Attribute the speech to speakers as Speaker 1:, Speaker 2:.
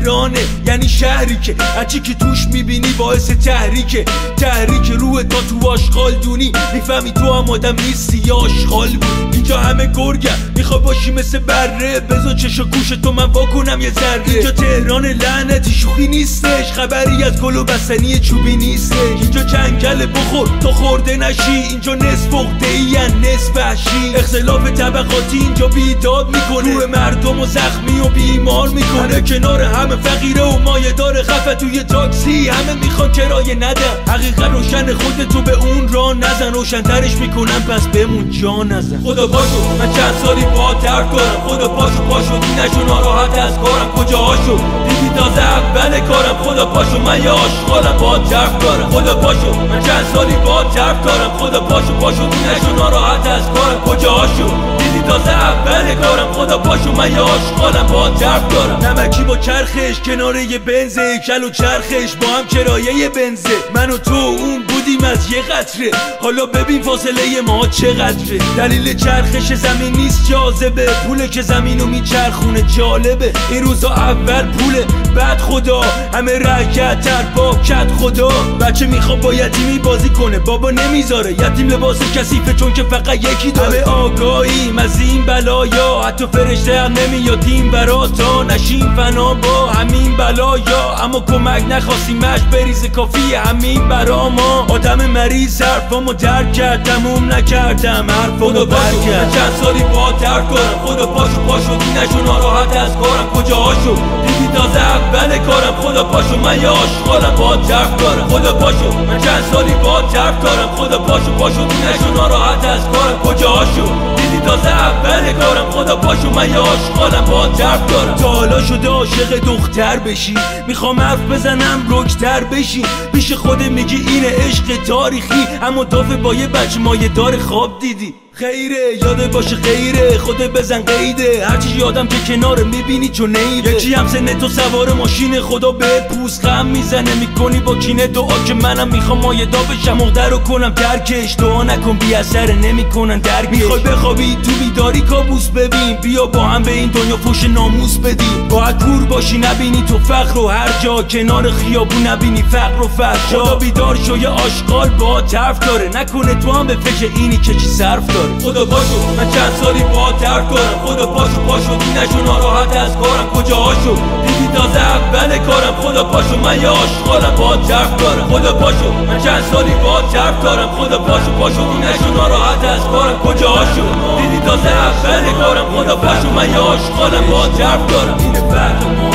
Speaker 1: تهرانه، یعنی شهری که هرچی که توش میبینی باعث تحریکه. تحریک روح تا تو آشغال دونی، میفهمی تو هم آدم نیستی یا آشغال بود. اینجا همه گرگم، میخوای باشی مثل بره، بذار چش و گوش تو من واکنم یه ذره. اینجا تهران لعنتی شوخی نیستش، خبری از گل و بستنی چوبی نیستش. اینجا جنگل بخور تا خورده نشی، اینجا نصف عقده‌ای نصف وحشی. اختلاف طبقاتی اینجا بیداد میکنه، روح مردم و زخمی و بیمار میکنه. کنار همه فقیره و مایه داره خفه توی تاکسی، همه میخوان کرایه ندن. حقیقت روشن، خودتو به اون راه نزن، روشن‌ترش میکنن پس بمون جا نزن. خدا پاشو من چند سالی با ترک دارم، خدا پاشو دینشو ناراحت از کارم. کجاهاشو دیدی تازه اول کارم، خدا پاشو من یه آشغالم با ترک دارم. خدا پاشو من چند سالی با ترک دارم، خدا پاشو دینشو ناراحت از کارم. کجاهاشو دیدی تازه اول کارم، خدا پاشو من یه آشغالم با ترک دارم. نمکی با چرخش کنار یه بنزه، کل و چرخش با هم کرایه بنزه. من و تو اون بودیم از یه قطره، حالا ببین فاصله ما چقدره. دلیل چرخش زمین نیست جاذبه، پوله که زمینو میچرخونه جالبه. این روزا اول پوله بعد خدا، همه رکت تر با کت خدا. بچه میخواد با یتیمی بازی کنه، بابا نمیذاره. یتیم لباس کثیفه چون که فقط یکی داره. همه آگاهیم از این بلایا، حتی فرشته هم نمیادیم برا تا نشیم فنا با همین بلایا. اما کمک نخواستیمش بریزه کافیه همین برا ما. آدم مریض حرفامو درک کرد، تموم نکردم حرفامو برکرد. چند سالی با درک دارم، خدا پاشو دینشو ناراحت از کارم. کجاهاشو دیدی تازه اول کارم، خدا پاشو من یه آشغالم با درک دارم. خدا پاشو من چند سالی با درک دارم، خدا پاشو دینشو ناراحت از کارم. کجاهاشو دیدی تازه اول کارم، خدا پاشو من یه آشغالم با درک دارم. تا حالا شده عاشق دختر بشی، میخوام حرف بزنم رکتر بشی. پیش خود میگی اینه عشق تاریخی، اما دافه با یه بچه مایه دار خواب دیدی. خیره یاده باشه خیره، خودت بزن قیده. هرچی یادم که کنار میبینی چون نیره. یکی هم سن تو سوار ماشین، خدا به پوست غم میزنه. میکنی با کینه دعا که منم میخوام مایه دا بشم، مقدر رو کنم ترکش. دعا نکن بی اثر نمیکنن درکش. میخوای بخوابی تو بیداری کابوس ببین، بیا با هم به این دنیا فوش ناموس بدیم. باید کور باشی نبینی تو فقر و هر جا، کنار خیابون نبینی فقر و فحشا. خدا بیدار شو یه آشغال با طرف داره، نکنه تو هم به فکر اینی که چی صرف داره. خدا پاشو من چند سالی با ترک دارم، خدا پاشو دینشو ناراحت از کارم. کجاهاشو دیدی تازه اول کارم، خدا پاشو من یه آشغالم با ترک دارم. خدا پاشو من چند سالی با ترک دارم، خدا پاشو دینشو ناراحت از کارم. کجاهاشو دیدی تازه اول کارم، خدا پاشو من یه آشغالم با ترک دارم. این فرق ما